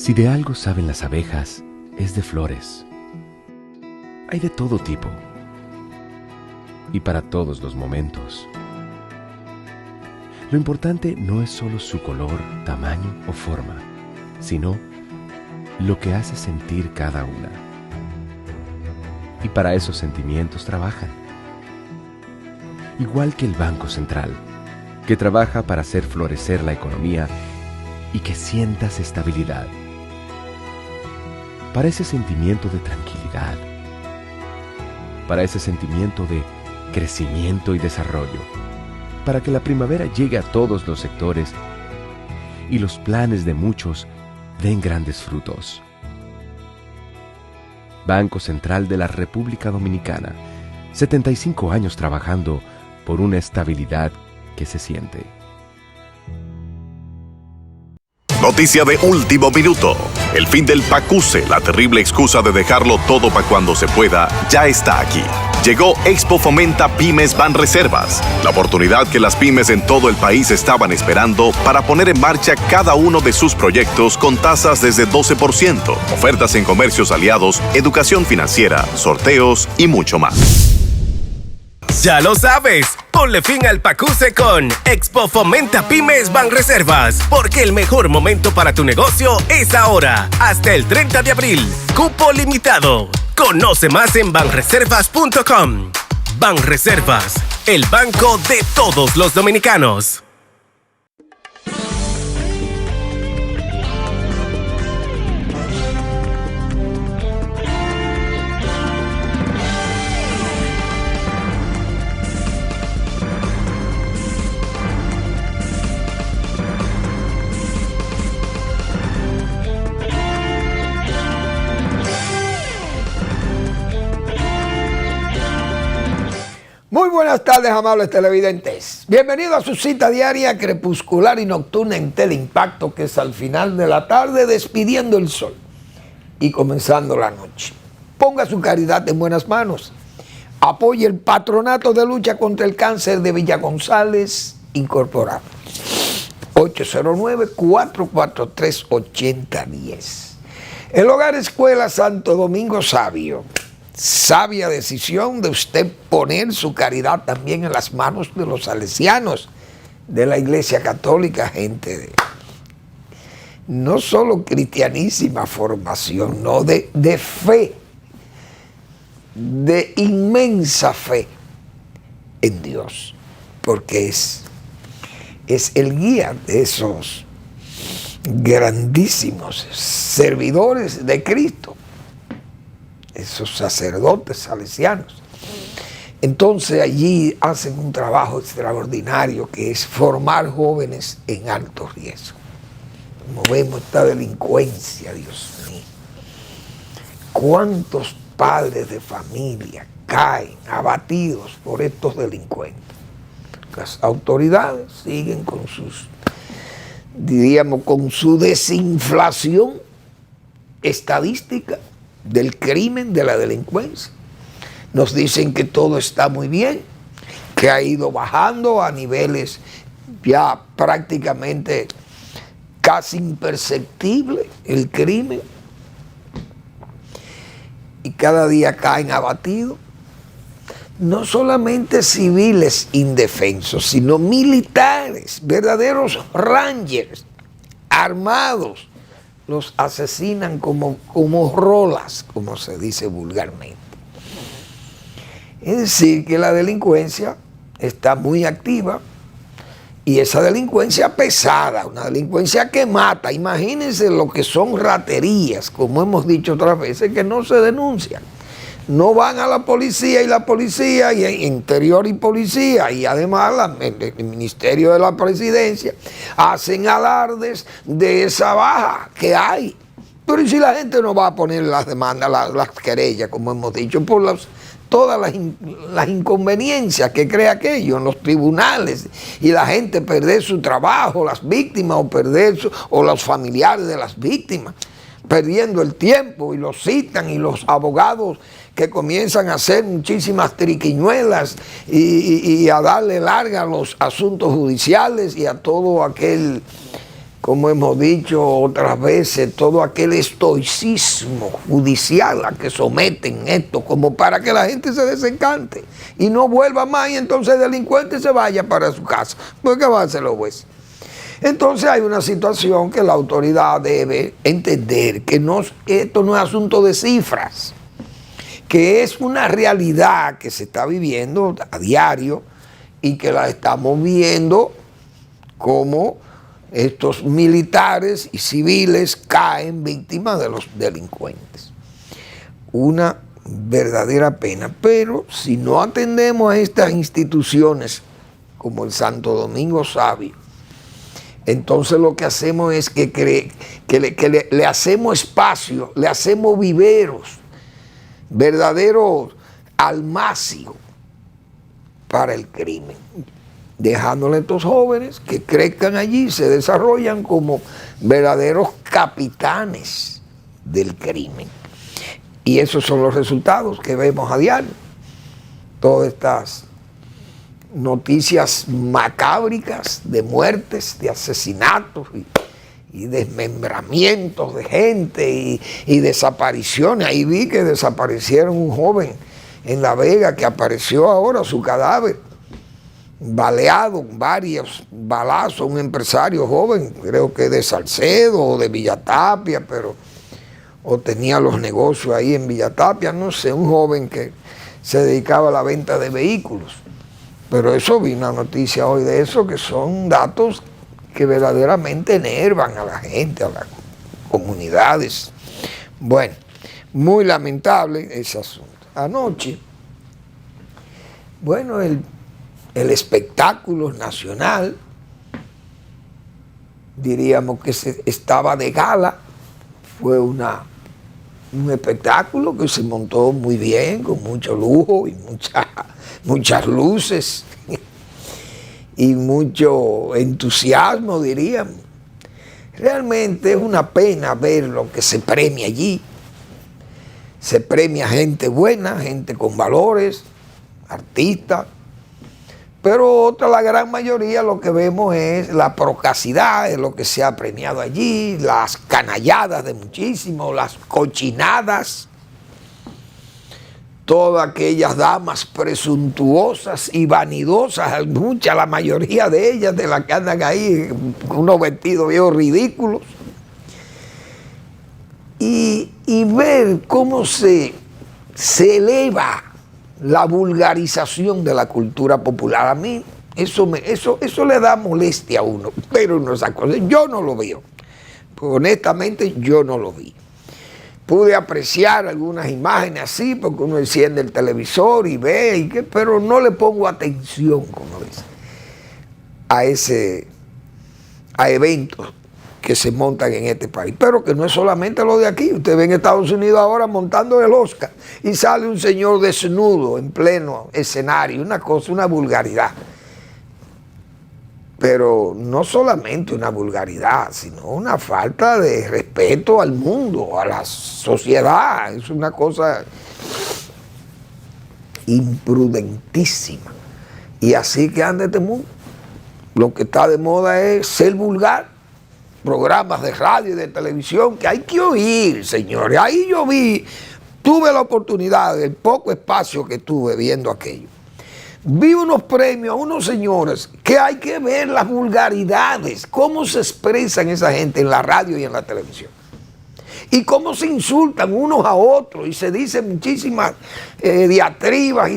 Si de algo saben las abejas, es de flores. Hay de todo tipo y para todos los momentos. Lo importante no es solo su color, tamaño o forma, sino lo que hace sentir cada una. Y para esos sentimientos trabajan. Igual que el Banco Central, que trabaja para hacer florecer la economía y que sientas estabilidad. Para ese sentimiento de tranquilidad. Para ese sentimiento de crecimiento y desarrollo. Para que la primavera llegue a todos los sectores y los planes de muchos den grandes frutos. Banco Central de la República Dominicana, 75 años trabajando por una estabilidad que se siente. Noticia de último minuto. El fin del PACUSE, la terrible excusa de dejarlo todo para cuando se pueda, ya está aquí. Llegó Expo Fomenta Pymes Banreservas, la oportunidad que las pymes en todo el país estaban esperando para poner en marcha cada uno de sus proyectos con tasas desde 12%, ofertas en comercios aliados, educación financiera, sorteos y mucho más. Ya lo sabes, ponle fin al PACUSE con Expo Fomenta Pymes Banreservas, porque el mejor momento para tu negocio es ahora, hasta el 30 de abril. Cupo limitado. Conoce más en banreservas.com. Banreservas, el banco de todos los dominicanos. Muy buenas tardes, amables televidentes. Bienvenido a su cita diaria crepuscular y nocturna en Teleimpacto, que es al final de la tarde despidiendo el sol y comenzando la noche. Ponga su caridad en buenas manos. Apoye el Patronato de Lucha contra el Cáncer de Villa González Incorporado. 809-443-8010. El Hogar Escuela Santo Domingo Sabio. Sabia decisión de usted poner su caridad también en las manos de los salesianos de la Iglesia Católica, gente de no solo cristianísima formación, no de fe, de inmensa fe en Dios, porque es el guía de esos grandísimos servidores de Cristo, esos sacerdotes salesianos. Entonces allí hacen un trabajo extraordinario que es formar jóvenes en alto riesgo. Como vemos esta delincuencia, Dios mío. ¿Cuántos padres de familia caen abatidos por estos delincuentes? Las autoridades siguen con sus, diríamos, con su desinflación estadística del crimen, de la delincuencia. Nos dicen que todo está muy bien, que ha ido bajando a niveles ya prácticamente casi imperceptibles el crimen, y cada día caen abatidos no solamente civiles indefensos, sino militares, verdaderos rangers armados. Los asesinan como rolas, como se dice vulgarmente. Es decir, que la delincuencia está muy activa, y esa delincuencia pesada, una delincuencia que mata. Imagínense lo que son raterías, como hemos dicho otras veces, que no se denuncian. No van a la policía, y Interior y Policía, y además el Ministerio de la Presidencia hacen alardes de esa baja que hay. Pero ¿y si la gente no va a poner las demandas, las querellas, como hemos dicho, por todas las inconveniencias que crea aquello en los tribunales, y la gente perder su trabajo, las víctimas, o los familiares de las víctimas, perdiendo el tiempo, y los citan, y los abogados que comienzan a hacer muchísimas triquiñuelas y a darle larga a los asuntos judiciales y a todo aquel como hemos dicho otras veces, todo aquel estoicismo judicial a que someten esto, como para que la gente se desencante y no vuelva más, y entonces el delincuente se vaya para su casa. ¿Por qué va a hacer los jueces? Entonces hay una situación que la autoridad debe entender, que esto no es asunto de cifras, que es una realidad que se está viviendo a diario y que la estamos viendo como estos militares y civiles caen víctimas de los delincuentes. Una verdadera pena, pero si no atendemos a estas instituciones como el Santo Domingo Sabio, entonces lo que hacemos es que le hacemos espacio, le hacemos viveros, verdaderos almacios para el crimen, dejándole a estos jóvenes que crezcan allí, se desarrollan como verdaderos capitanes del crimen. Y esos son los resultados que vemos a diario. Todas estas noticias macábricas de muertes, de asesinatos y desmembramientos de gente y desapariciones. Ahí vi que desaparecieron un joven en La Vega, que apareció ahora su cadáver baleado, varios balazos, un empresario joven, creo que de Salcedo o de Villatapia, o tenía los negocios ahí en Villatapia, no sé, un joven que se dedicaba a la venta de vehículos. Pero eso, vi una noticia hoy de eso, que son datos que verdaderamente enervan a la gente, a las comunidades. Bueno, muy lamentable ese asunto. Anoche, bueno, el espectáculo nacional, diríamos que estaba de gala, fue un espectáculo que se montó muy bien, con mucho lujo y muchas luces y mucho entusiasmo, diríamos. Realmente es una pena ver lo que se premia allí. Se premia gente buena, gente con valores, artistas, pero la gran mayoría lo que vemos es la procacidad, es lo que se ha premiado allí, las canalladas de muchísimos, las cochinadas, todas aquellas damas presuntuosas y vanidosas, la mayoría de ellas, de las que andan ahí con unos vestidos viejos ridículos, y ver cómo se eleva la vulgarización de la cultura popular. A mí eso le da molestia a uno, pero no, esas cosas yo no lo veo. Honestamente, yo no lo vi. Pude apreciar algunas imágenes así, porque uno enciende el televisor y ve, pero no le pongo atención, como dice, a eventos que se montan en este país, pero que no es solamente lo de aquí. Usted ve en Estados Unidos ahora montando el Oscar y sale un señor desnudo en pleno escenario, una cosa, una vulgaridad. Pero no solamente una vulgaridad, sino una falta de respeto al mundo, a la sociedad. Es una cosa imprudentísima. Y así que anda este mundo. Lo que está de moda es ser vulgar. Programas de radio y de televisión que hay que oír, señores. Ahí yo tuve la oportunidad, el poco espacio que tuve viendo aquello. Vi unos premios a unos señores que hay que ver las vulgaridades, cómo se expresan esa gente en la radio y en la televisión. Y cómo se insultan unos a otros y se dicen muchísimas diatribas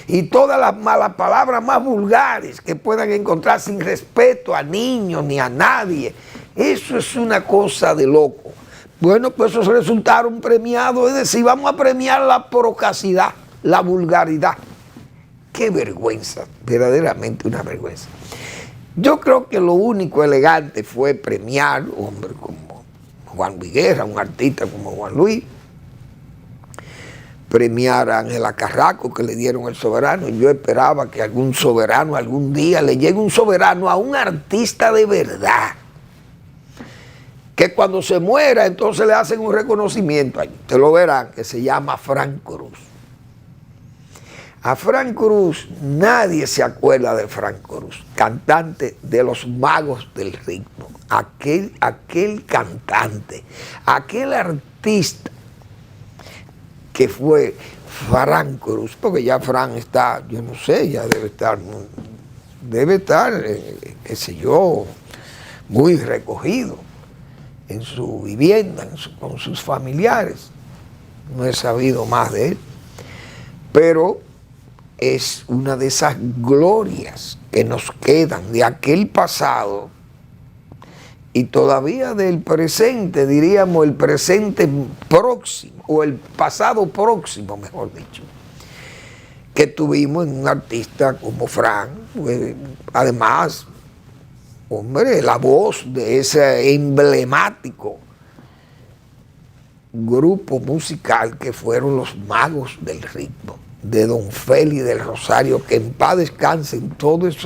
y todas las malas palabras más vulgares que puedan encontrar, sin respeto a niños ni a nadie. Eso es una cosa de loco. Bueno, pues esos resultaron premiados, es decir, vamos a premiar la procacidad, la vulgaridad. Qué vergüenza, verdaderamente una vergüenza. Yo creo que lo único elegante fue premiar un hombre como Juan Luis Guerra, un artista como Juan Luis, premiar a Ángela Carrasco, que le dieron el soberano. Yo esperaba que algún soberano, algún día le llegue un soberano a un artista de verdad, que cuando se muera entonces le hacen un reconocimiento allí. Ustedes lo verán, que se llama Frank Cruz. A Frank Cruz, nadie se acuerda de Frank Cruz, cantante de los Magos del Ritmo. Aquel cantante, aquel artista que fue Frank Cruz, porque ya Frank está, yo no sé, ya debe estar, qué sé yo, muy recogido en su vivienda, con sus familiares. No he sabido más de él, pero es una de esas glorias que nos quedan de aquel pasado y todavía del presente, diríamos el presente próximo, o el pasado próximo, mejor dicho, que tuvimos en un artista como Frank, pues, además, hombre, la voz de ese emblemático grupo musical que fueron los Magos del Ritmo, de Don Félix del Rosario, que en paz descansen todos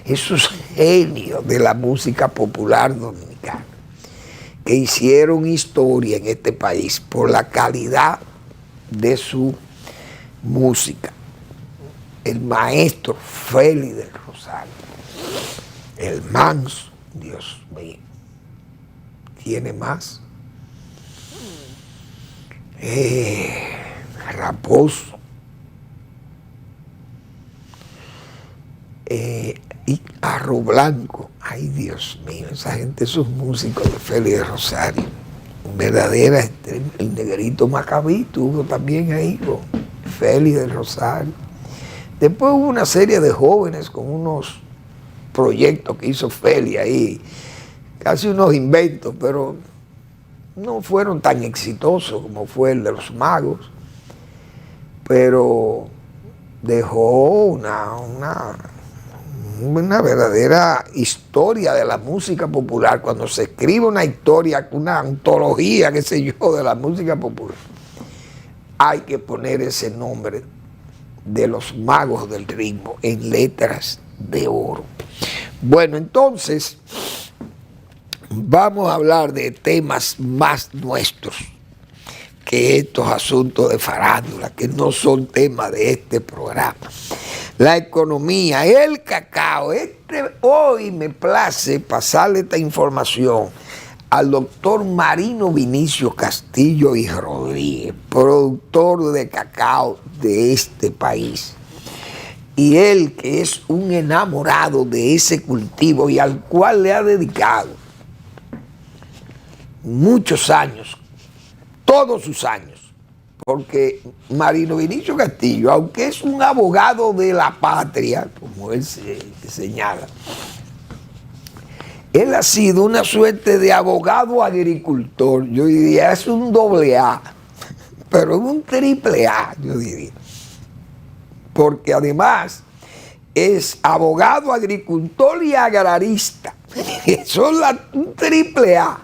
esos genios de la música popular dominicana, que hicieron historia en este país por la calidad de su música. El maestro Félix del Rosario, el manso, Dios mío, tiene más. Raposo, y Arro Blanco, ay Dios mío, esa gente, esos músicos de Félix de Rosario, verdadera estrella. El Negrito Macabí tuvo también ahí con Félix de Rosario. Después hubo una serie de jóvenes con unos proyectos que hizo Félix ahí, casi unos inventos, pero no fueron tan exitosos como fue el de los Magos, pero dejó una verdadera historia de la música popular. Cuando se escribe una historia, una antología, qué sé yo, de la música popular, hay que poner ese nombre de los Magos del Ritmo en letras de oro. Bueno, entonces vamos a hablar de temas más nuestros que estos asuntos de farándula, que no son temas de este programa. La economía, el cacao. Hoy me place pasarle esta información al doctor Marino Vinicio Castillo y Rodríguez, productor de cacao de este país. Y él, que es un enamorado de ese cultivo y al cual le ha dedicado muchos años, todos sus años, porque Marino Vinicio Castillo, aunque es un abogado de la patria, como él se señala, él ha sido una suerte de abogado agricultor. Yo diría, es un AA, pero es un AA, yo diría. Porque además es abogado, agricultor y agrarista. Son un AA.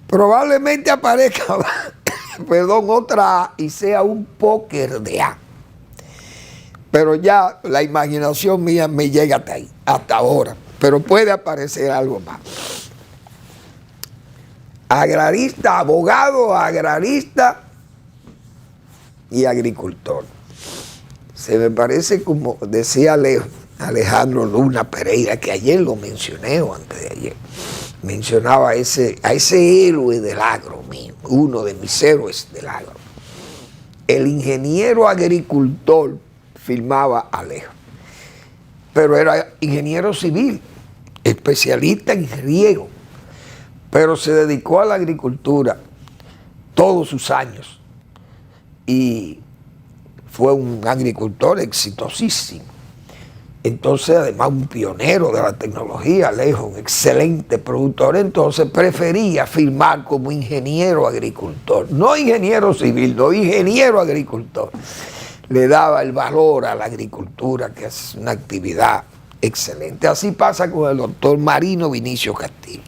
Probablemente aparezca, otra A y sea un póker de A. Pero ya la imaginación mía me llega hasta ahí, hasta ahora. Pero puede aparecer algo más. Agrarista, abogado, agrarista y agricultor. Se me parece, como decía Alejandro Luna Pereira, que ayer lo mencioné o antes de ayer. Mencionaba a ese héroe del agro mío, uno de mis héroes del agro. El ingeniero agricultor, firmaba Alejo, pero era ingeniero civil, especialista en riego, pero se dedicó a la agricultura todos sus años y fue un agricultor exitosísimo. Entonces, además, un pionero de la tecnología, Alejo, un excelente productor. Entonces prefería firmar como ingeniero agricultor, no ingeniero civil, no, ingeniero agricultor. Le daba el valor a la agricultura, que es una actividad excelente. Así pasa con el doctor Marino Vinicio Castillo.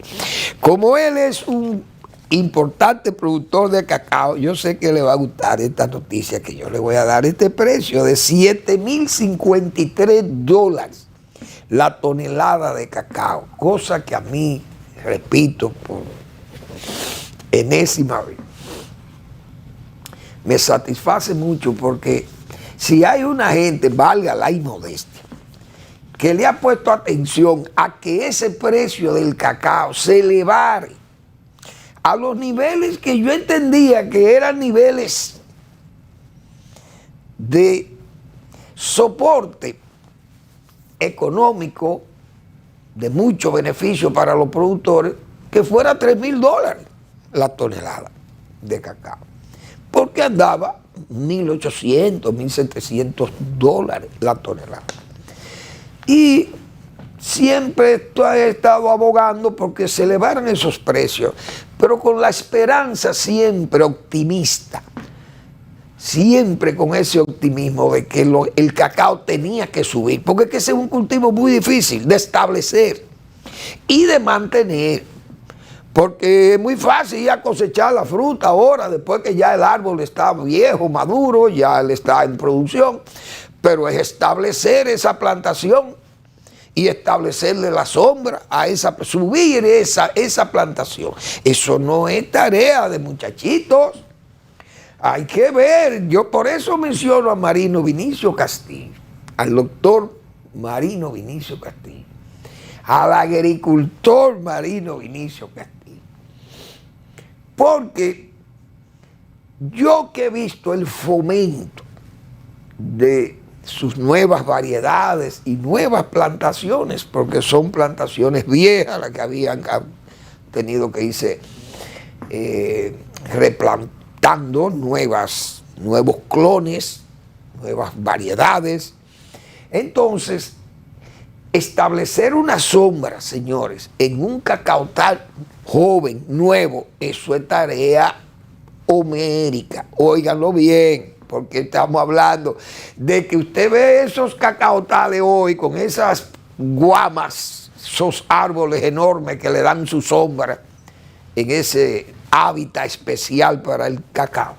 Como él es un importante productor de cacao, yo sé que le va a gustar esta noticia que yo le voy a dar. Este precio de $7,053 la tonelada de cacao, cosa que a mí, repito por enésima vez, me satisface mucho, porque Si hay una gente, valga la inmodestia, que le ha puesto atención a que ese precio del cacao se elevara a los niveles que yo entendía que eran niveles de soporte económico, de mucho beneficio para los productores, que fuera $3,000 la tonelada de cacao. Porque andaba $1,800, $1,700 la tonelada. Y siempre he estado abogando porque se elevaran esos precios, pero con la esperanza siempre optimista, siempre con ese optimismo de que el cacao tenía que subir, porque es que ese es un cultivo muy difícil de establecer y de mantener, porque es muy fácil ya cosechar la fruta ahora, después que ya el árbol está viejo, maduro, ya él está en producción, pero es establecer esa plantación y establecerle la sombra a subir esa plantación. Eso no es tarea de muchachitos. Hay que ver, yo por eso menciono a Marino Vinicio Castillo, al doctor Marino Vinicio Castillo, al agricultor Marino Vinicio Castillo, porque yo que he visto el fomento de sus nuevas variedades y nuevas plantaciones, porque son plantaciones viejas las que habían tenido que irse replantando nuevos clones, nuevas variedades. Entonces, establecer una sombra, señores, en un cacautal joven, nuevo, eso es tarea homérica. Óiganlo bien, porque estamos hablando de que usted ve esos cacautales hoy con esas guamas, esos árboles enormes que le dan su sombra en ese hábitat especial para el cacao.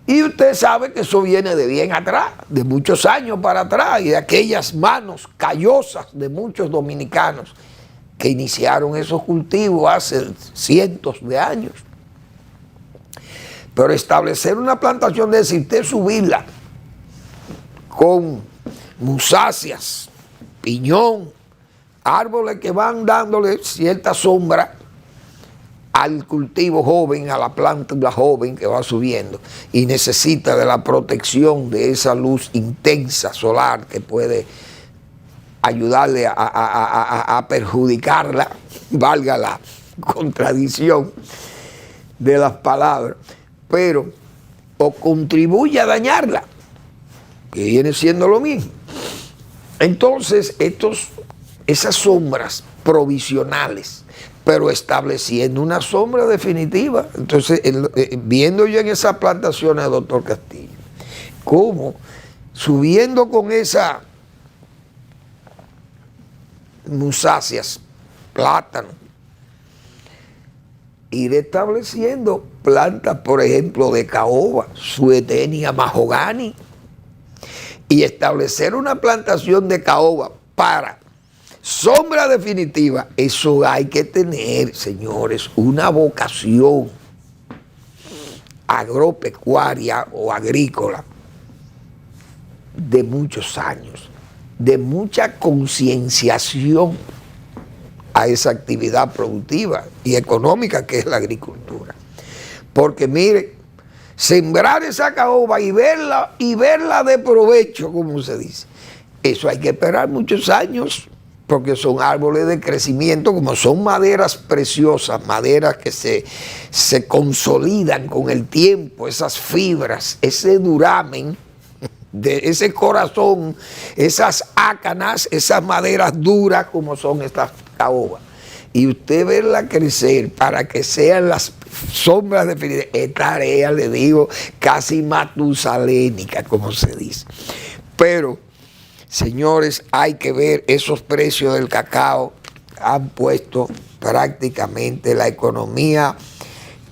Y usted sabe que eso viene de bien atrás, de muchos años para atrás, y de aquellas manos callosas de muchos dominicanos que iniciaron esos cultivos hace cientos de años. Pero establecer una plantación de esa, usted subirla con musáceas, piñón, árboles que van dándole cierta sombra al cultivo joven, a la planta joven que va subiendo y necesita de la protección de esa luz intensa solar que puede ayudarle a perjudicarla, valga la contradicción de las palabras, pero o contribuye a dañarla, que viene siendo lo mismo. Entonces, esas sombras provisionales, pero estableciendo una sombra definitiva. Entonces, viendo yo en esas plantaciones, doctor Castillo, cómo subiendo con esas musáceas, plátano, ir estableciendo plantas, por ejemplo, de caoba, Suetenia mahogany, y establecer una plantación de caoba para sombra definitiva. Eso hay que tener, señores, una vocación agropecuaria o agrícola de muchos años, de mucha concienciación a esa actividad productiva y económica que es la agricultura. Porque mire, sembrar esa caoba y verla de provecho, como se dice, eso hay que esperar muchos años, porque son árboles de crecimiento, como son maderas preciosas, maderas que se consolidan con el tiempo, esas fibras, ese duramen, de ese corazón, esas ácanas, esas maderas duras como son estas caobas. Y usted verla crecer para que sean las sombras definitivas, es tarea, le digo, casi matusalénica, como se dice. Pero, señores, hay que ver esos precios del cacao. Han puesto prácticamente la economía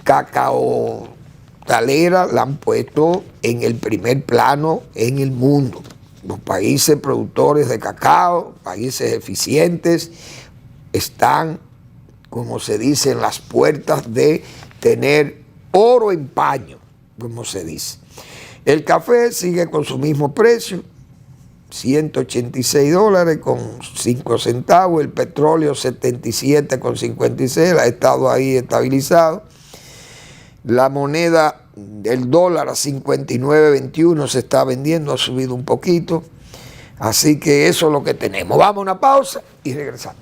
cacaotalera, la han puesto en el primer plano en el mundo. Los países productores de cacao, países eficientes, están, como se dice, en las puertas de tener oro en paño, como se dice. El café sigue con su mismo precio, $186 con 5 centavos, el petróleo 77 con 56, ha estado ahí estabilizado. La moneda del dólar a 59.21 se está vendiendo, ha subido un poquito. Así que eso es lo que tenemos. Vamos a una pausa y regresamos.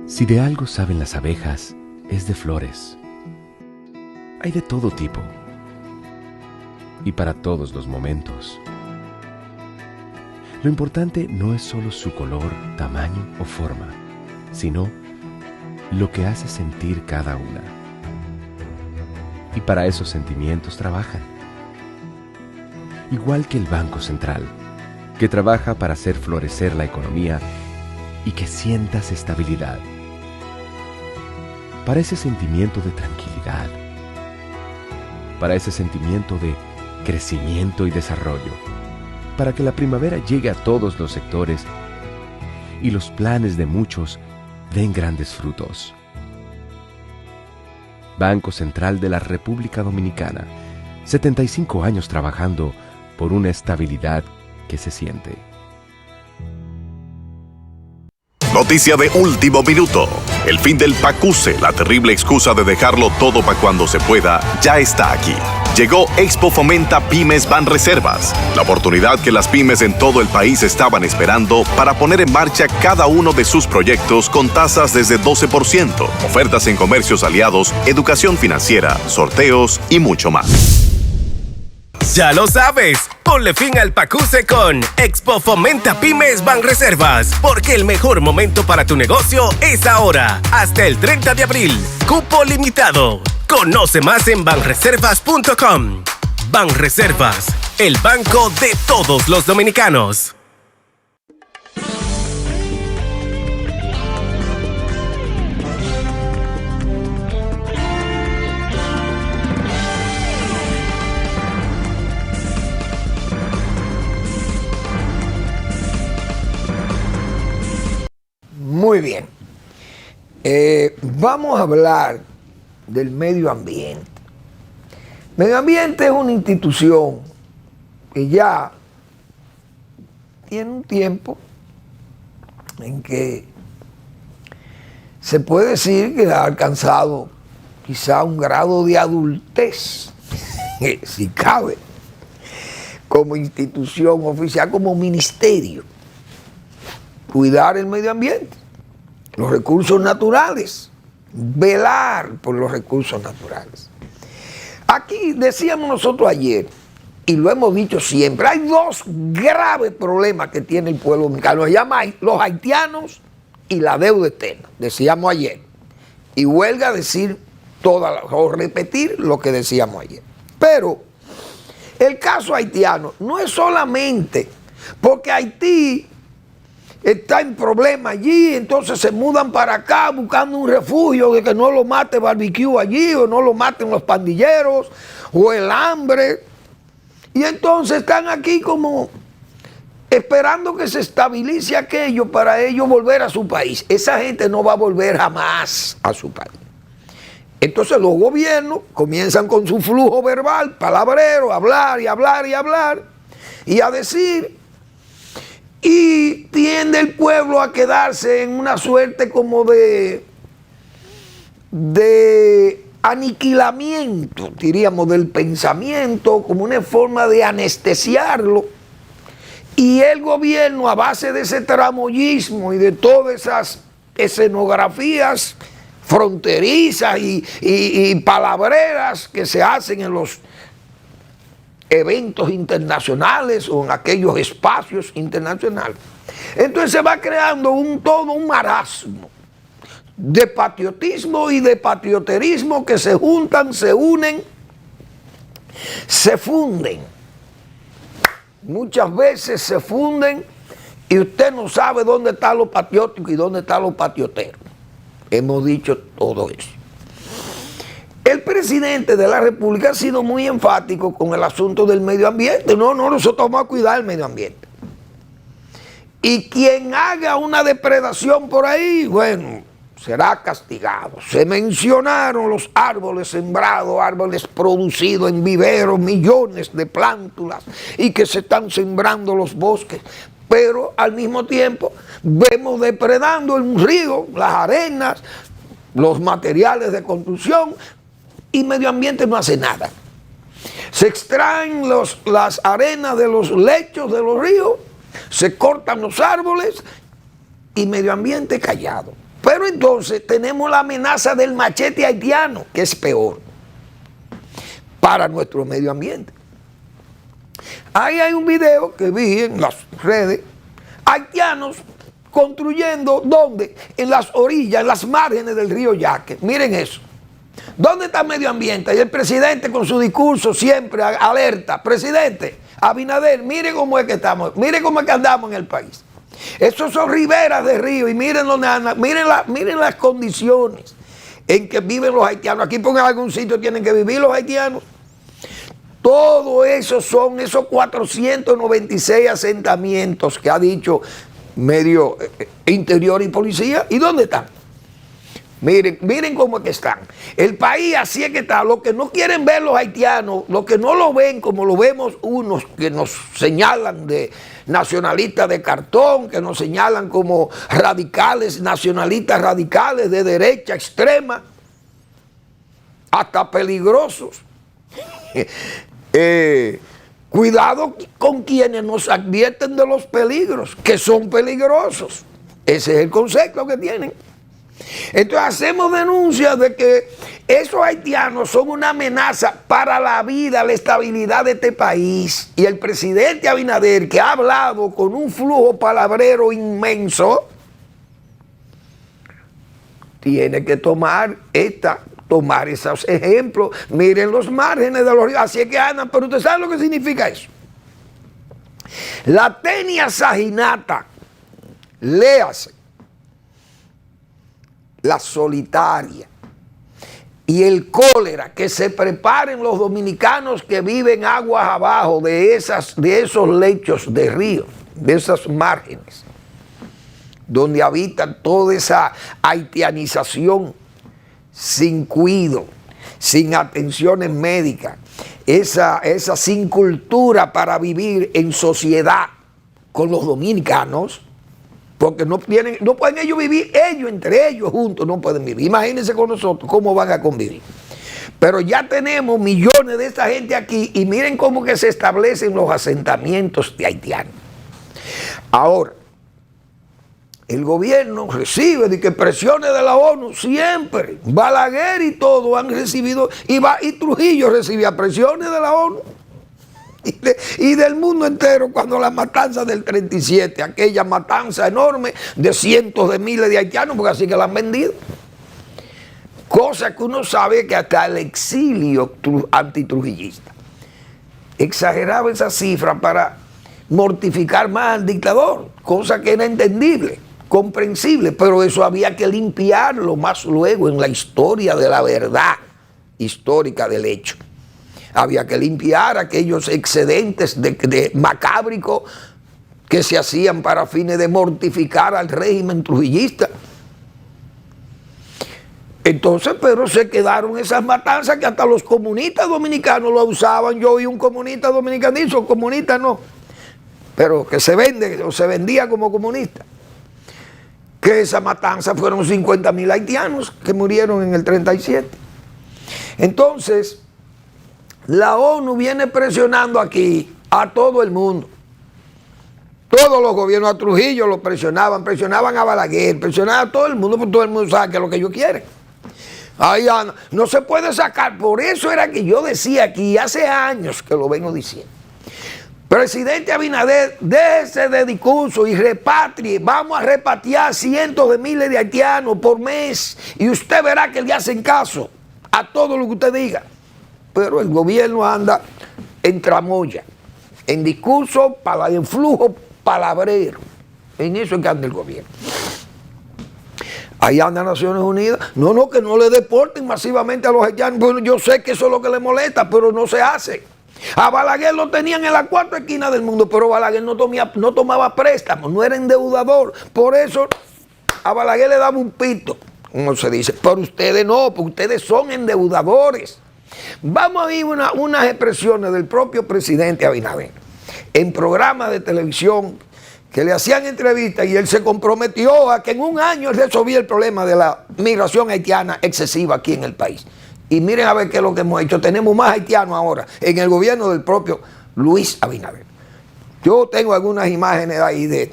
Si de algo saben las abejas, es de flores. Hay de todo tipo y para todos los momentos. Lo importante no es solo su color, tamaño o forma, sino lo que hace sentir cada una. Y para esos sentimientos trabajan. Igual que el Banco Central, que trabaja para hacer florecer la economía y que sientas estabilidad. Para ese sentimiento de tranquilidad, para ese sentimiento de crecimiento y desarrollo, para que la primavera llegue a todos los sectores y los planes de muchos den grandes frutos. Banco Central de la República Dominicana, 75 años trabajando por una estabilidad que se siente. Noticia de último minuto. El fin del PACUSE, la terrible excusa de dejarlo todo para cuando se pueda, ya está aquí. Llegó Expo Fomenta Pymes Banreservas, la oportunidad que las pymes en todo el país estaban esperando para poner en marcha cada uno de sus proyectos con tasas desde 12%, ofertas en comercios aliados, educación financiera, sorteos y mucho más. Ya lo sabes, ponle fin al PACUSE con Expo Fomenta Pymes Banreservas, porque el mejor momento para tu negocio es ahora, hasta el 30 de abril. Cupo limitado. Conoce más en banreservas.com. Banreservas, el banco de todos los dominicanos. Muy bien. Vamos a hablar del medio ambiente. Medio ambiente es una institución que ya tiene un tiempo en que se puede decir que ha alcanzado quizá un grado de adultez, si cabe, como institución oficial, como ministerio. Cuidar el medio ambiente, los recursos naturales, velar por los recursos naturales. Aquí decíamos nosotros ayer, y lo hemos dicho siempre, hay dos graves problemas que tiene el pueblo dominicano, se llaman los haitianos y la deuda externa, decíamos ayer. Y huelga decir o repetir lo que decíamos ayer. Pero el caso haitiano no es solamente porque Haití está en problema allí, entonces se mudan para acá buscando un refugio de que no lo mate barbecue allí, o no lo maten los pandilleros, o el hambre. Y entonces están aquí como esperando que se estabilice aquello para ellos volver a su país. Esa gente no va a volver jamás a su país. Entonces los gobiernos comienzan con su flujo verbal, palabrero, hablar y hablar y hablar, y a decir. Y tiende el pueblo a quedarse en una suerte como de aniquilamiento, diríamos, del pensamiento, como una forma de anestesiarlo. Y el gobierno, a base de ese tramoyismo y de todas esas escenografías fronterizas y palabreras que se hacen en los eventos internacionales o en aquellos espacios internacionales. Entonces se va creando todo un marasmo de patriotismo y de patrioterismo que se juntan, se unen, se funden. muchas veces se funden y usted no sabe dónde está lo patriótico y dónde está lo patriotero. Hemos dicho todo eso. El presidente de la República ha sido muy enfático con el asunto del medio ambiente. No, nosotros vamos a cuidar el medio ambiente. Y quien haga una depredación por ahí, bueno, será castigado. Se mencionaron los árboles sembrados, árboles producidos en viveros, millones de plántulas, y que se están sembrando los bosques. Pero al mismo tiempo vemos depredando el río, las arenas, los materiales de construcción, y medio ambiente no hace nada. Se extraen las arenas de los lechos de los ríos, se cortan los árboles y medio ambiente callado. Pero entonces tenemos la amenaza del machete haitiano, que es peor para nuestro medio ambiente. Ahí hay un video que vi en las redes, haitianos construyendo, ¿dónde? En las orillas, en las márgenes del río Yaque. Miren eso. ¿Dónde está el medio ambiente? Y el presidente con su discurso siempre alerta. Presidente, Abinader, mire cómo es que estamos, mire cómo es que andamos en el país. Esos son riberas de río y miren las condiciones en que viven los haitianos. Aquí por algún sitio tienen que vivir los haitianos. Todo eso son esos 496 asentamientos que ha dicho Medio Interior y Policía. ¿Y dónde están? Miren cómo es que están. El país así es que está. Lo que no quieren ver los haitianos, los que no lo ven como lo vemos unos que nos señalan de nacionalistas de cartón, que nos señalan como radicales, nacionalistas radicales de derecha extrema, hasta peligrosos. Cuidado con quienes nos advierten de los peligros, que son peligrosos. Ese es el concepto que tienen. Entonces hacemos denuncias de que esos haitianos son una amenaza para la vida, la estabilidad de este país. Y el presidente Abinader, que ha hablado con un flujo palabrero inmenso, tiene que tomar esos ejemplos. Miren los márgenes de los ríos, así es que andan. Pero usted sabe lo que significa eso. La tenia saginata, léase, la solitaria y el cólera, que se preparen los dominicanos que viven aguas abajo de esos lechos de río, de esas márgenes, donde habitan toda esa haitianización sin cuidado, sin atenciones médicas, esa sin cultura para vivir en sociedad con los dominicanos. Porque no pueden ellos vivir, ellos entre ellos juntos no pueden vivir. Imagínense con nosotros cómo van a convivir. Pero ya tenemos millones de esta gente aquí y miren cómo que se establecen los asentamientos de haitianos. Ahora, el gobierno recibe de que presiones de la ONU siempre. Balaguer y todo han recibido, y Trujillo recibía presiones de la ONU. Y del mundo entero cuando la matanza del 37, aquella matanza enorme de cientos de miles de haitianos, porque así que la han vendido. Cosa que uno sabe que hasta el exilio antitrujillista exageraba esa cifra para mortificar más al dictador, cosa que era entendible, comprensible, pero eso había que limpiarlo más luego en la historia de la verdad histórica del hecho. Había que limpiar aquellos excedentes de macábrico que se hacían para fines de mortificar al régimen trujillista. Entonces, pero se quedaron esas matanzas que hasta los comunistas dominicanos lo usaban. Yo oí un comunista dominicano, comunista no, pero que se vende o se vendía como comunista. Que esa matanza fueron 50,000 haitianos que murieron en el 37. Entonces, la ONU viene presionando aquí a todo el mundo. Todos los gobiernos, a Trujillo lo presionaban a Balaguer, presionaban a todo el mundo, porque todo el mundo sabe que es lo que ellos quieren. Ahí no se puede sacar. Por eso era que yo decía aquí, hace años que lo vengo diciendo. Presidente Abinader, déjese de discurso y repatrie. Vamos a repatriar cientos de miles de haitianos por mes y usted verá que le hacen caso a todo lo que usted diga. Pero el gobierno anda en tramoya. en discurso, en flujo palabrero. En eso es que anda el gobierno. Ahí anda Naciones Unidas. No, que no le deporten masivamente a los haitianos. Bueno, yo sé que eso es lo que le molesta, pero no se hace. A Balaguer lo tenían en la cuarta esquina del mundo, pero Balaguer no tomaba préstamos, no era endeudador. Por eso a Balaguer le daba un pito, como se dice. Pero ustedes no, porque ustedes son endeudadores. Vamos a ver unas expresiones del propio presidente Abinader en programas de televisión que le hacían entrevistas y él se comprometió a que en un año él resolvía el problema de la migración haitiana excesiva aquí en el país. Y miren a ver qué es lo que hemos hecho. Tenemos más haitianos ahora en el gobierno del propio Luis Abinader. Yo tengo algunas imágenes ahí de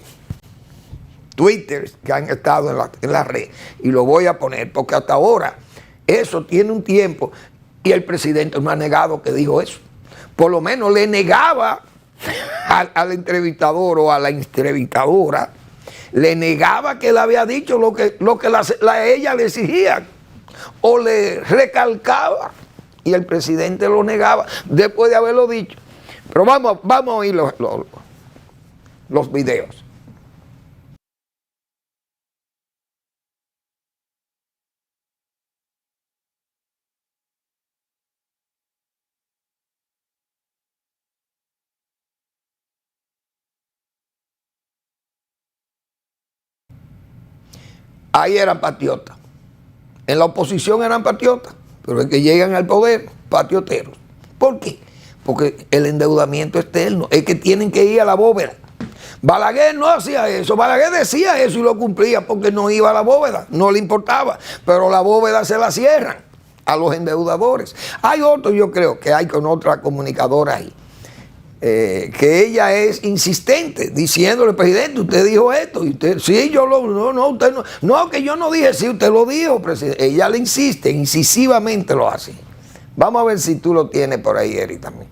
Twitter que han estado en la red y lo voy a poner porque hasta ahora eso tiene un tiempo y el presidente no ha negado que dijo eso. Por lo menos le negaba al entrevistador o a la entrevistadora, le negaba que él había dicho lo que ella le exigía o le recalcaba y el presidente lo negaba después de haberlo dicho. Pero vamos a oír los videos. Ahí eran patriotas. En la oposición eran patriotas, pero es que llegan al poder, patrioteros. ¿Por qué? Porque el endeudamiento externo es que tienen que ir a la bóveda. Balaguer no hacía eso, Balaguer decía eso y lo cumplía porque no iba a la bóveda, no le importaba, pero la bóveda se la cierran a los endeudadores. Hay otro, yo creo que hay con otra comunicadora ahí, que ella es insistente, diciéndole, presidente, usted dijo esto, y usted, sí, yo usted no, que yo no dije, sí, usted lo dijo, presidente. Ella le insiste, incisivamente lo hace. Vamos a ver si tú lo tienes por ahí, Eri, también.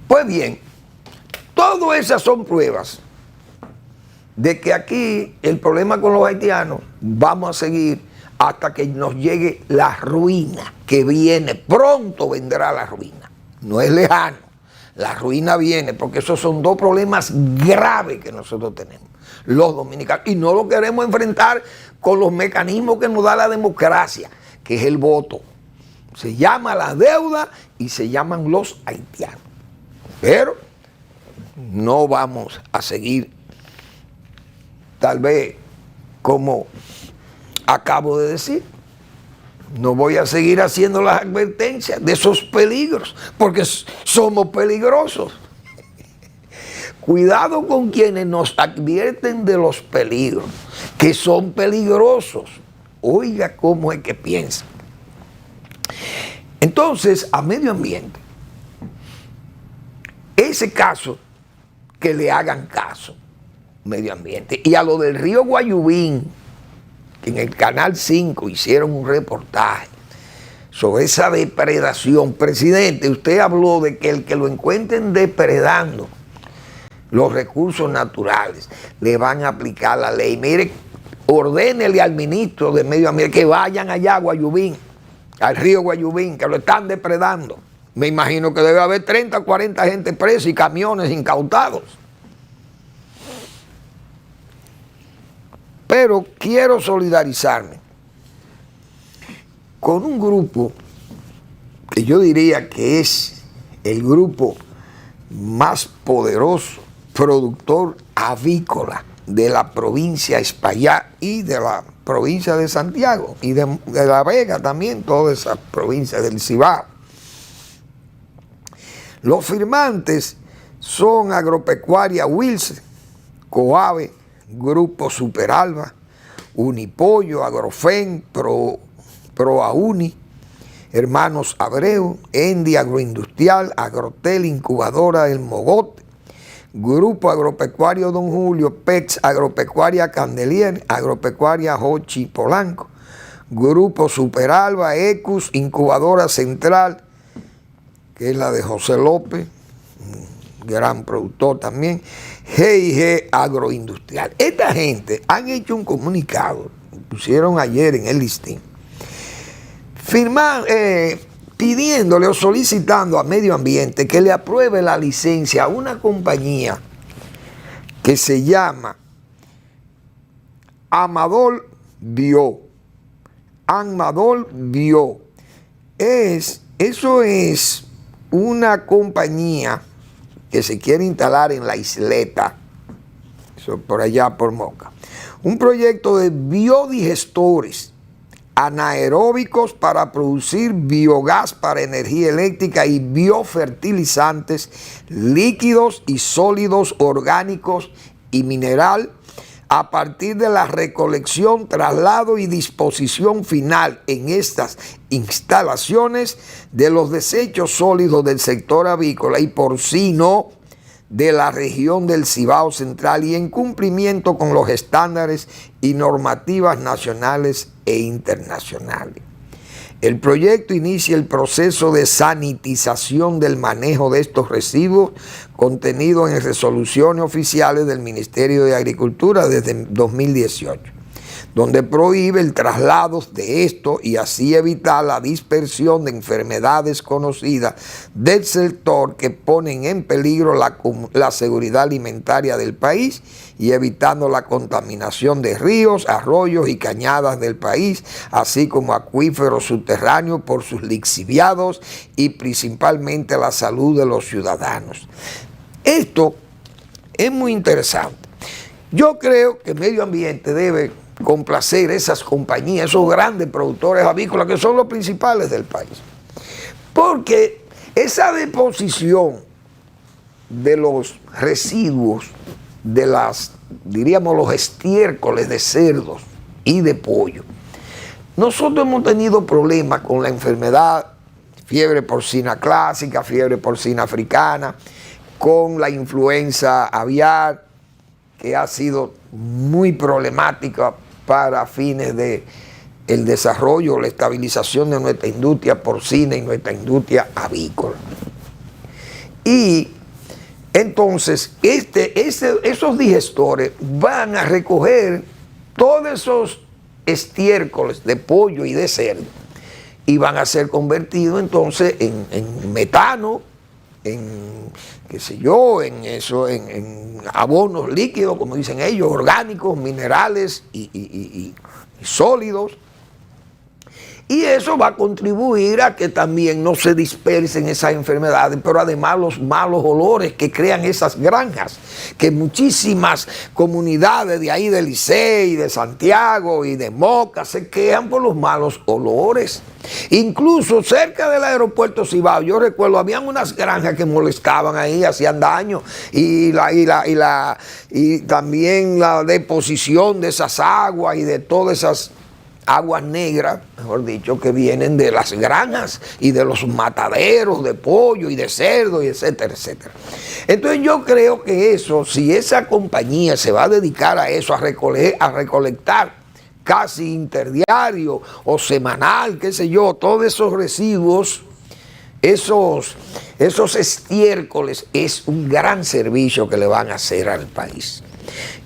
Pues bien, todas esas son pruebas de que aquí el problema con los haitianos vamos a seguir hasta que nos llegue la ruina que viene. Pronto vendrá la ruina, no es lejano. La ruina viene porque esos son dos problemas graves que nosotros tenemos, los dominicanos, y no lo queremos enfrentar con los mecanismos que nos da la democracia, que es el voto. Se llama la deuda y se llaman los haitianos. Pero no vamos a seguir, tal vez, como acabo de decir. No voy a seguir haciendo las advertencias de esos peligros, porque somos peligrosos. Cuidado con quienes nos advierten de los peligros, que son peligrosos. Oiga cómo es que piensan. Entonces, a medio ambiente, ese caso, que le hagan caso, medio ambiente. Y a lo del río Guayubín, que en el Canal 5 hicieron un reportaje sobre esa depredación. Presidente, usted habló de que el que lo encuentren depredando los recursos naturales, le van a aplicar la ley. Mire, ordénele al ministro de Medio Ambiente que vayan allá a Guayubín, al río Guayubín, que lo están depredando. Me imagino que debe haber 30 o 40 gente presa y camiones incautados. Pero quiero solidarizarme con un grupo que yo diría que es el grupo más poderoso, productor avícola de la provincia de Espaillá y de la provincia de Santiago y de La Vega también, toda esa provincia del Cibao. Los firmantes son Agropecuaria Wilson, Coave, Grupo Superalba, Unipollo, Agrofen, Proauni, Hermanos Abreu, Endi Agroindustrial, Agrotel, Incubadora El Mogote, Grupo Agropecuario Don Julio, PEX, Agropecuaria Candelier, Agropecuaria Jochi Polanco, Grupo Superalba, Ecus, Incubadora Central, que es la de José López, gran productor también, G&G Agroindustrial. Esta gente han hecho un comunicado, pusieron ayer en el listín, pidiéndole o solicitando a Medio Ambiente que le apruebe la licencia a una compañía que se llama Amador Bio. Amador Bio. Eso es una compañía que se quiere instalar en la Isleta, eso por allá por Moca. Un proyecto de biodigestores anaeróbicos para producir biogás para energía eléctrica y biofertilizantes líquidos y sólidos orgánicos y mineral a partir de la recolección, traslado y disposición final en estas instalaciones de los desechos sólidos del sector avícola y porcino de la región del Cibao Central y en cumplimiento con los estándares y normativas nacionales e internacionales. El proyecto inicia el proceso de sanitización del manejo de estos residuos contenidos en resoluciones oficiales del Ministerio de Agricultura desde 2018, donde prohíbe el traslado de esto y así evitar la dispersión de enfermedades conocidas del sector que ponen en peligro la seguridad alimentaria del país y evitando la contaminación de ríos, arroyos y cañadas del país, así como acuíferos subterráneos por sus lixiviados y principalmente la salud de los ciudadanos. Esto es muy interesante. Yo creo que Medio Ambiente debe complacer esas compañías, esos grandes productores avícolas que son los principales del país. Porque esa deposición de los residuos, de diríamos los estiércoles de cerdos y de pollo, nosotros hemos tenido problemas con la enfermedad, fiebre porcina clásica, fiebre porcina africana, con la influenza aviar, que ha sido muy problemática para fines de el desarrollo, la estabilización de nuestra industria porcina y nuestra industria avícola. Y entonces esos digestores van a recoger todos esos estiércoles de pollo y de cerdo y van a ser convertidos entonces en metano, en qué sé yo, en abonos líquidos, como dicen ellos, orgánicos, minerales y sólidos. Y eso va a contribuir a que también no se dispersen esas enfermedades, pero además los malos olores que crean esas granjas, que muchísimas comunidades de ahí de Licey, de Santiago y de Moca se quejan por los malos olores. Incluso cerca del aeropuerto Cibao, yo recuerdo, habían unas granjas que molestaban ahí, hacían daño, y también la deposición de esas aguas y de todas esas aguas negras, mejor dicho, que vienen de las granjas y de los mataderos de pollo y de cerdo y etcétera, etcétera. Entonces yo creo que eso, si esa compañía se va a dedicar a eso, a recolectar casi interdiario o semanal, qué sé yo, todos esos residuos, esos estiércoles, es un gran servicio que le van a hacer al país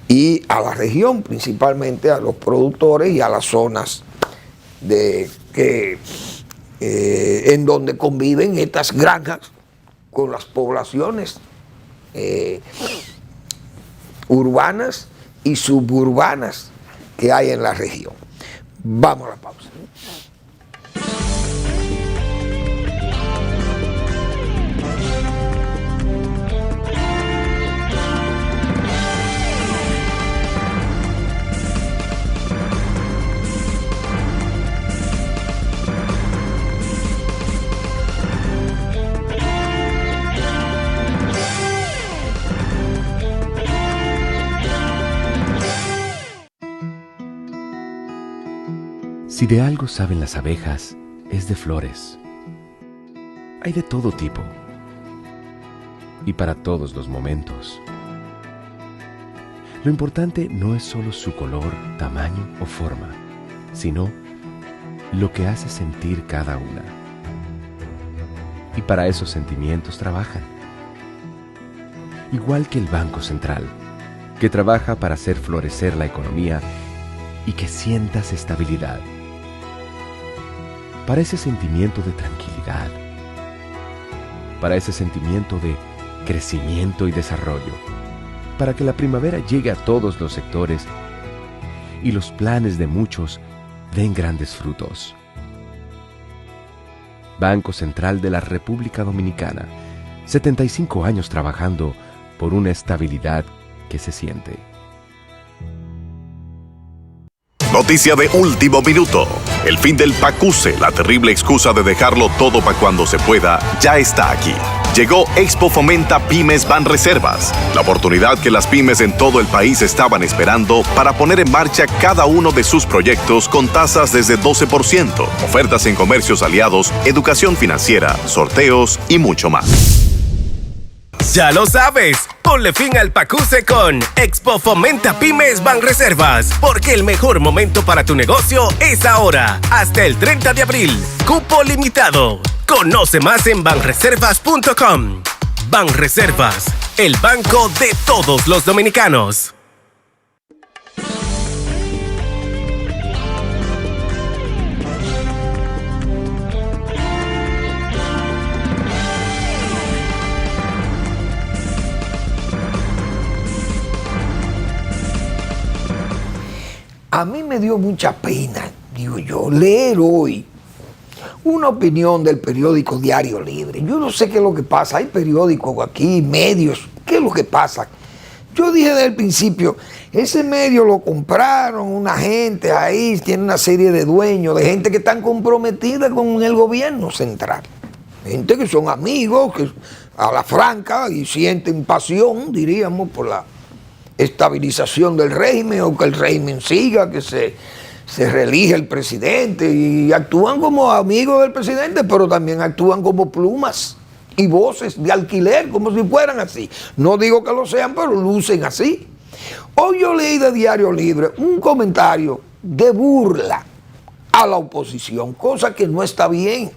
y a la región, principalmente a los productores y a las zonas en donde conviven estas granjas con las poblaciones urbanas y suburbanas que hay en la región. Vamos a la pausa. Si de algo saben las abejas, es de flores. Hay de todo tipo y para todos los momentos. Lo importante no es solo su color, tamaño o forma, sino lo que hace sentir cada una. Y para esos sentimientos trabajan. igual que el Banco Central, que trabaja para hacer florecer la economía y que sientas estabilidad. Para ese sentimiento de tranquilidad, para ese sentimiento de crecimiento y desarrollo, para que la primavera llegue a todos los sectores y los planes de muchos den grandes frutos. Banco Central de la República Dominicana, 75 años trabajando por una estabilidad que se siente. Noticia de último minuto. El fin del PACUSE, la terrible excusa de dejarlo todo para cuando se pueda, ya está aquí. Llegó Expo Fomenta Pymes Banreservas, la oportunidad que las pymes en todo el país estaban esperando para poner en marcha cada uno de sus proyectos con tasas desde 12%, ofertas en comercios aliados, educación financiera, sorteos y mucho más. Ya lo sabes, ponle fin al PACUSE con Expo Fomenta Pymes Banreservas, porque el mejor momento para tu negocio es ahora, hasta el 30 de abril. Cupo limitado. Conoce más en banreservas.com. Banreservas, el banco de todos los dominicanos. A mí me dio mucha pena, digo yo, leer hoy una opinión del periódico Diario Libre. Yo no sé qué es lo que pasa, hay periódicos aquí, medios, ¿qué es lo que pasa? Yo dije desde el principio, ese medio lo compraron una gente ahí, tiene una serie de dueños, de gente que están comprometida con el gobierno central. Gente que son amigos, que a la franca y sienten pasión, diríamos, por la estabilización del régimen o que el régimen siga, que se reelige el presidente y actúan como amigos del presidente, pero también actúan como plumas y voces de alquiler, como si fueran así. No digo que lo sean, pero lucen así. Hoy yo leí de Diario Libre un comentario de burla a la oposición, cosa que no está bien.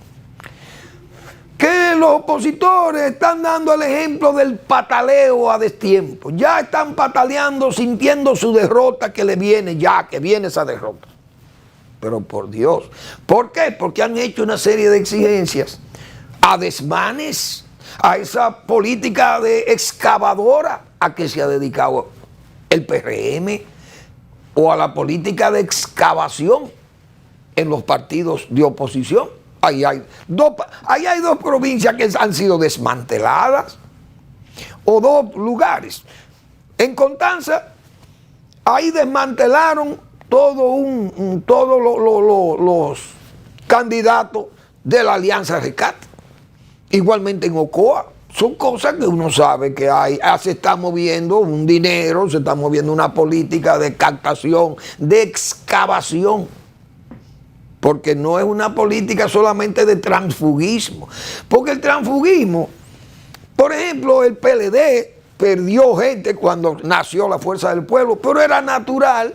Que los opositores están dando el ejemplo del pataleo a destiempo. Ya están pataleando, sintiendo su derrota que le viene ya, que viene esa derrota. Pero por Dios, ¿por qué? Porque han hecho una serie de exigencias a desmanes, a esa política de excavadora a que se ha dedicado el PRM, o a la política de excavación en los partidos de oposición. Ahí hay dos provincias que han sido desmanteladas, o dos lugares. En Constanza, ahí desmantelaron todos los candidatos de la Alianza Rescate. Igualmente en Ocoa. Son cosas que uno sabe que hay. Se está moviendo un dinero, se está moviendo una política de captación, de excavación. Porque no es una política solamente de transfugismo. Porque el transfugismo, por ejemplo, el PLD perdió gente cuando nació la Fuerza del Pueblo, pero era natural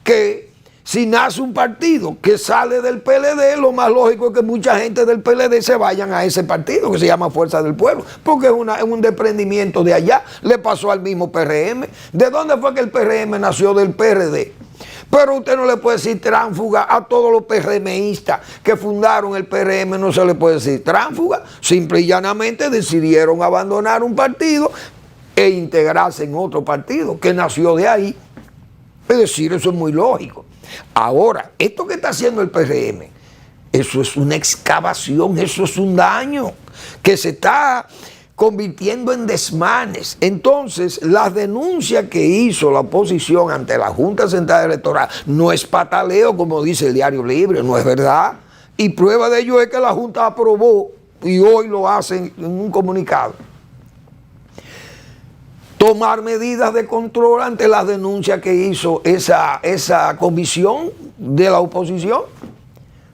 que si nace un partido que sale del PLD, lo más lógico es que mucha gente del PLD se vayan a ese partido que se llama Fuerza del Pueblo, porque es un desprendimiento de allá. Le pasó al mismo PRM. ¿De dónde fue que el PRM nació? Del PRD. Pero usted no le puede decir tránsfuga a todos los PRMistas que fundaron el PRM, no se le puede decir tránsfuga. Simple y llanamente decidieron abandonar un partido e integrarse en otro partido que nació de ahí. Es decir, eso es muy lógico. Ahora, esto que está haciendo el PRM, eso es una excavación, eso es un daño que se está convirtiendo en desmanes. Entonces, las denuncias que hizo la oposición ante la Junta Central Electoral no es pataleo, como dice el Diario Libre, no es verdad. Y prueba de ello es que la Junta aprobó, y hoy lo hacen en un comunicado, tomar medidas de control ante las denuncias que hizo esa comisión de la oposición,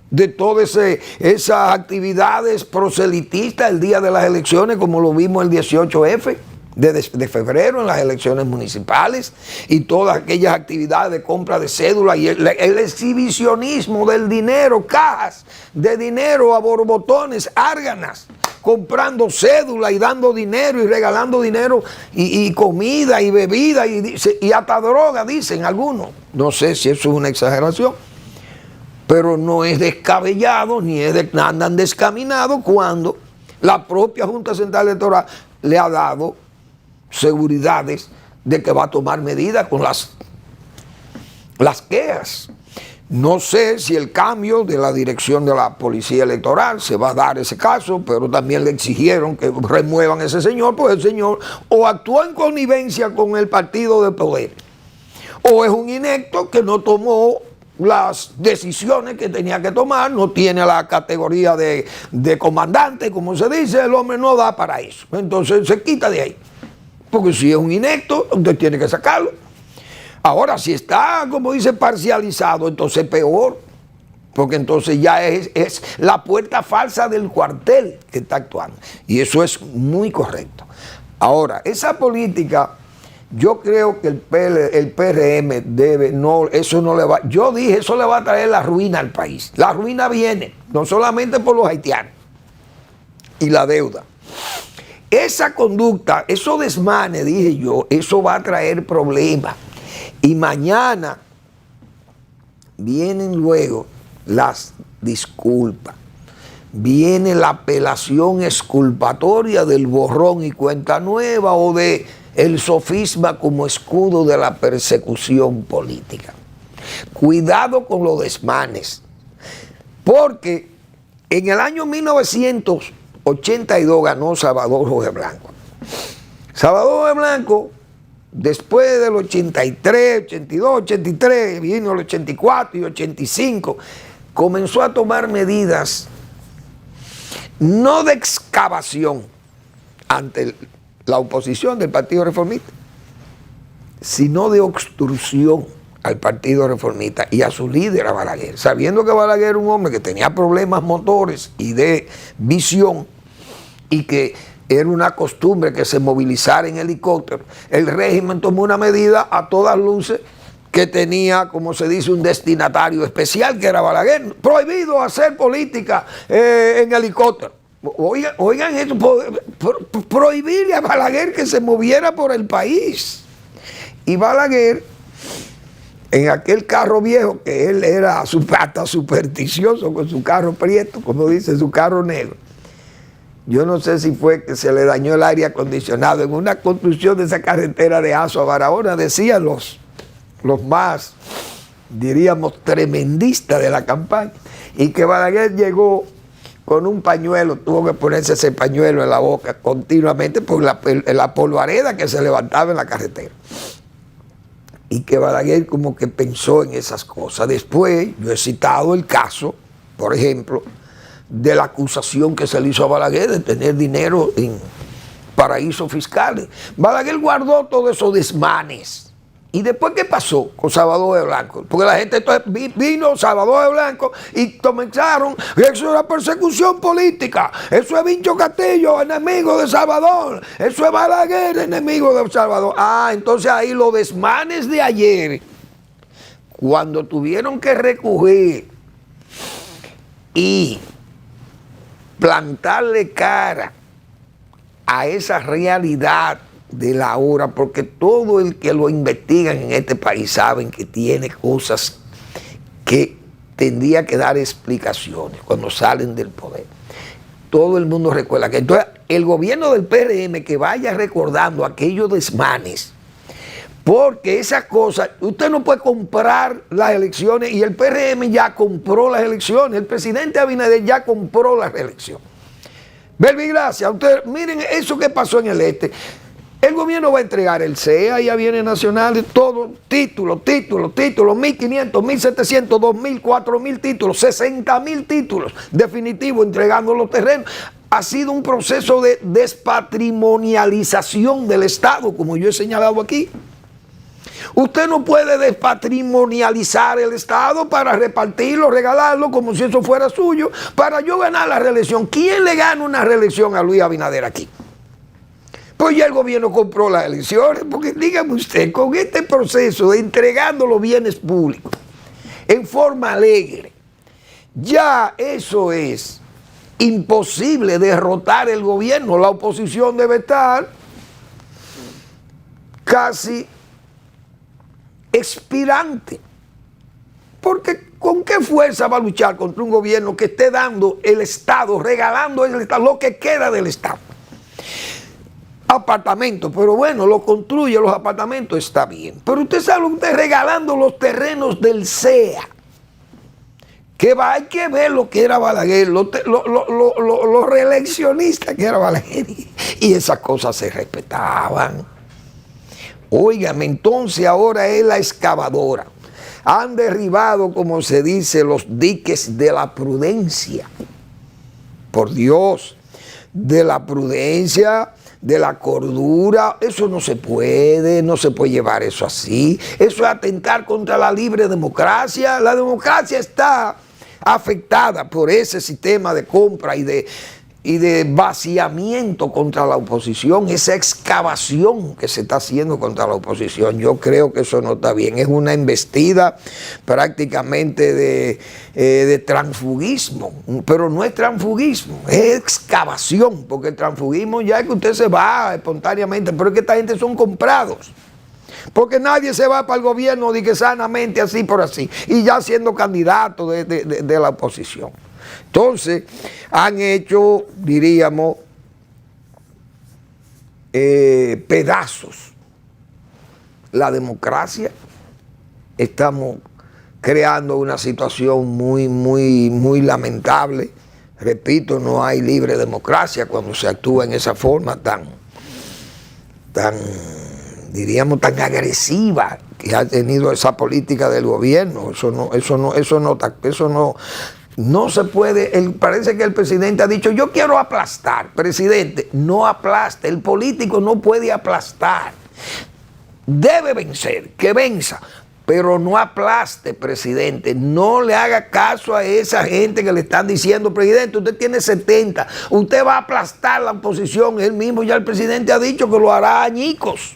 de todas esas actividades proselitistas el día de las elecciones, como lo vimos el 18F de febrero en las elecciones municipales, y todas aquellas actividades de compra de cédula y el exhibicionismo del dinero, cajas de dinero a borbotones, árganas, comprando cédula y dando dinero y regalando dinero y comida y bebida y hasta droga, dicen algunos. No sé si eso es una exageración, pero no es descabellado ni es andan descaminados cuando la propia Junta Central Electoral le ha dado seguridades de que va a tomar medidas con las quejas. No sé si el cambio de la dirección de la Policía Electoral se va a dar ese caso, pero también le exigieron que remuevan a ese señor, pues el señor o actuó en connivencia con el partido de poder, o es un inepto que no tomó las decisiones que tenía que tomar, no tiene la categoría de comandante, como se dice, el hombre no da para eso. Entonces se quita de ahí, porque si es un inepto, usted tiene que sacarlo. Ahora, si está, como dice, parcializado, entonces peor, porque entonces ya es la puerta falsa del cuartel que está actuando. Y eso es muy correcto. Ahora, esa política, yo creo que el PRM debe, no, eso no le va, yo dije, eso le va a traer la ruina al país. La ruina viene, no solamente por los haitianos y la deuda. Esa conducta, esos desmanes, dije yo, eso va a traer problemas. Y mañana vienen luego las disculpas, viene la apelación exculpatoria del borrón y cuenta nueva o de el sofisma como escudo de la persecución política. Cuidado con los desmanes, porque en el año 1982 ganó Salvador Jorge Blanco. Salvador Jorge Blanco, después del 83, 82, 83, vino el 84 y 85, comenzó a tomar medidas no de excavación ante la oposición del Partido Reformista, sino de obstrucción al Partido Reformista y a su líder, a Balaguer, sabiendo que Balaguer era un hombre que tenía problemas motores y de visión y que era una costumbre que se movilizara en helicóptero. El régimen tomó una medida a todas luces que tenía, como se dice, un destinatario especial, que era Balaguer. Prohibido hacer política en helicóptero. Oigan esto, prohibirle a Balaguer que se moviera por el país. Y Balaguer, en aquel carro viejo, que él era hasta supersticioso con su carro prieto, como dice, su carro negro. Yo no sé si fue que se le dañó el aire acondicionado en una construcción de esa carretera de Azo a Barahona, decían los más, diríamos, tremendistas de la campaña, y que Balaguer llegó con un pañuelo, tuvo que ponerse ese pañuelo en la boca continuamente por la polvareda que se levantaba en la carretera. Y que Balaguer como que pensó en esas cosas. Después, yo he citado el caso, por ejemplo, de la acusación que se le hizo a Balaguer de tener dinero en paraísos fiscales. Balaguer guardó todos esos desmanes. ¿Y después qué pasó con Salvador de Blanco? Porque la gente vino Salvador de Blanco y comenzaron, eso es una persecución política, eso es Vincho Castillo, enemigo de Salvador, eso es Balaguer, enemigo de Salvador. Entonces ahí los desmanes de ayer, cuando tuvieron que recoger y plantarle cara a esa realidad de la hora, porque todo el que lo investigan en este país saben que tiene cosas que tendría que dar explicaciones cuando salen del poder. Todo el mundo recuerda que entonces el gobierno del PRM que vaya recordando aquellos desmanes, porque esas cosas, usted no puede comprar las elecciones, y el PRM ya compró las elecciones, el presidente Abinader ya compró la reelección. Verbigracia, ustedes miren eso que pasó en el este. El gobierno va a entregar el CEA, ya viene nacional, todo, títulos, 1.500, 1.700, 2.000, 4.000 títulos, 60.000 títulos definitivos entregando los terrenos. Ha sido un proceso de despatrimonialización del Estado, como yo he señalado aquí. Usted no puede despatrimonializar el Estado para repartirlo, regalarlo como si eso fuera suyo, para yo ganar la reelección. ¿Quién le gana una reelección a Luis Abinader aquí? Pues ya el gobierno compró las elecciones, porque dígame usted, con este proceso de entregando los bienes públicos en forma alegre, ya eso es imposible derrotar el gobierno. La oposición debe estar casi expirante. Porque ¿con qué fuerza va a luchar contra un gobierno que esté dando el Estado, regalando el Estado, lo que queda del Estado? Apartamentos, pero bueno, lo construye, los apartamentos, está bien. Pero usted sabe, usted regalando los terrenos del CEA. Hay que ver lo que era Balaguer, los reeleccionistas que era Balaguer, y esas cosas se respetaban. Óigame, entonces ahora es la excavadora. Han derribado, como se dice, los diques de la prudencia. Por Dios, de la prudencia, de la cordura. Eso no se puede llevar eso así. Eso es atentar contra la libre democracia. La democracia está afectada por ese sistema de compra y de vaciamiento contra la oposición, esa excavación que se está haciendo contra la oposición. Yo creo que eso no está bien. Es una embestida prácticamente de transfugismo, pero no es transfugismo, es excavación, porque el transfugismo ya es que usted se va espontáneamente, pero es que esta gente son comprados. Porque nadie se va para el gobierno de que sanamente así por así, y ya siendo candidato de la oposición. Entonces, han hecho, diríamos, pedazos la democracia. Estamos creando una situación muy lamentable. Repito, no hay libre democracia cuando se actúa en esa forma diríamos, tan agresiva que ha tenido esa política del gobierno. No se puede. Parece que el presidente ha dicho: yo quiero aplastar. Presidente, no aplaste. El político no puede aplastar. Debe vencer, que venza, pero no aplaste, presidente. No le haga caso a esa gente que le están diciendo: presidente, usted tiene 70, usted va a aplastar la oposición. Él mismo, ya el presidente ha dicho que lo hará añicos.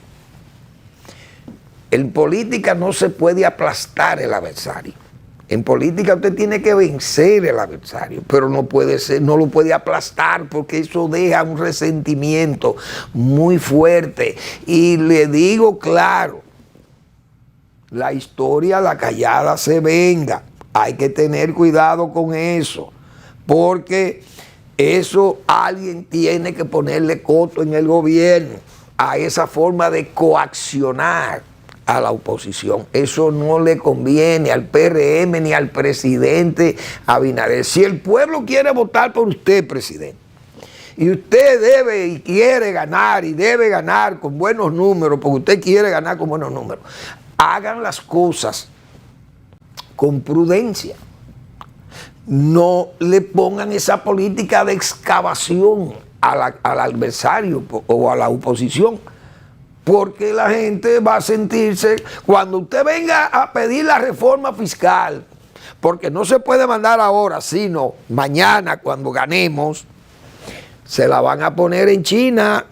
En política no se puede aplastar el adversario. En política usted tiene que vencer el adversario, pero no lo puede aplastar, porque eso deja un resentimiento muy fuerte. Y le digo claro, la historia, la callada se venga. Hay que tener cuidado con eso, porque eso alguien tiene que ponerle coto en el gobierno a esa forma de coaccionar a la oposición. Eso no le conviene al PRM ni al presidente Abinader. Si el pueblo quiere votar por usted, presidente, y usted debe y quiere ganar, y debe ganar con buenos números, porque usted quiere ganar con buenos números, hagan las cosas con prudencia. No le pongan esa política de excavación al adversario o a la oposición, porque la gente va a sentirse, cuando usted venga a pedir la reforma fiscal, porque no se puede mandar ahora, sino mañana cuando ganemos, se la van a poner en China.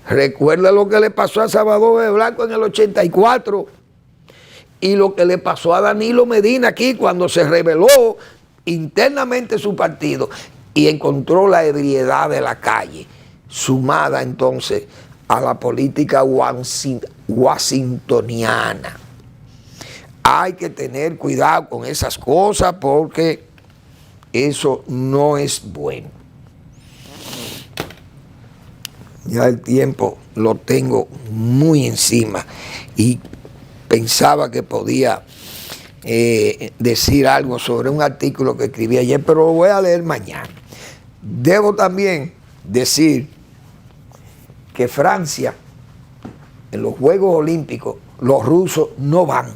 Recuerda lo que le pasó a Salvador Blanco en el 84 y lo que le pasó a Danilo Medina aquí cuando se rebeló internamente su partido y encontró la ebriedad de la calle, sumada entonces a la política washingtoniana. Hay que tener cuidado con esas cosas, porque eso no es bueno. Ya el tiempo lo tengo muy encima y pensaba que podía decir algo sobre un artículo que escribí ayer, pero lo voy a leer mañana. Debo también decir que Francia, en los Juegos Olímpicos, los rusos no van.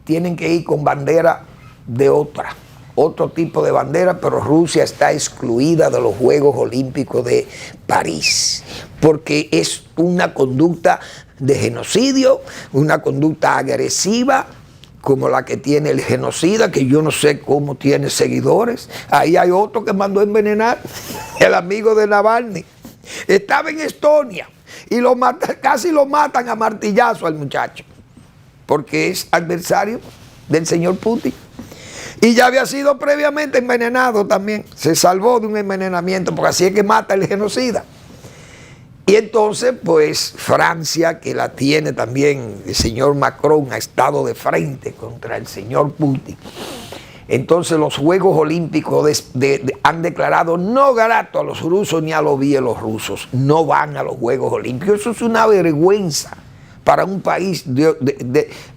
Tienen que ir con bandera de otro tipo de bandera, pero Rusia está excluida de los Juegos Olímpicos de París, porque es una conducta de genocidio, una conducta agresiva, como la que tiene el genocida, que yo no sé cómo tiene seguidores. Ahí hay otro que mandó a envenenar, el amigo de Navalny. Estaba en Estonia y casi lo matan a martillazo al muchacho, porque es adversario del señor Putin. Y ya había sido previamente envenenado también. Se salvó de un envenenamiento, porque así es que mata el genocida. Y entonces, pues, Francia, que la tiene también, el señor Macron ha estado de frente contra el señor Putin. Entonces los Juegos Olímpicos han declarado no grato a los rusos ni a los bielorrusos. No van a los Juegos Olímpicos. Eso es una vergüenza para un país,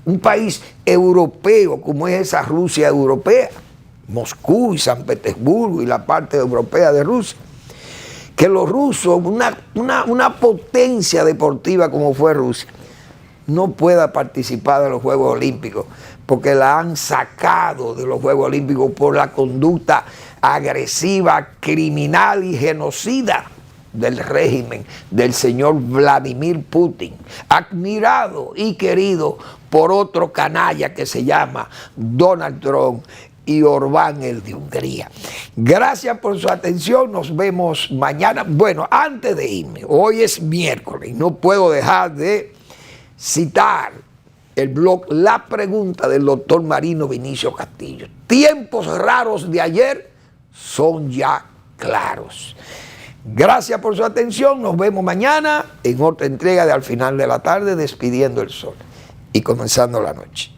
un país europeo como es esa Rusia europea, Moscú y San Petersburgo y la parte europea de Rusia. Que los rusos, una potencia deportiva como fue Rusia, no pueda participar de los Juegos Olímpicos, porque la han sacado de los Juegos Olímpicos por la conducta agresiva, criminal y genocida del régimen del señor Vladimir Putin, admirado y querido por otro canalla que se llama Donald Trump y Orbán, el de Hungría. Gracias por su atención, nos vemos mañana. Bueno, antes de irme, hoy es miércoles y no puedo dejar de citar el blog La Pregunta del doctor Marino Vinicio Castillo. Tiempos raros de ayer son ya claros. Gracias por su atención, nos vemos mañana en otra entrega de Al Final de la Tarde, despidiendo el sol y comenzando la noche.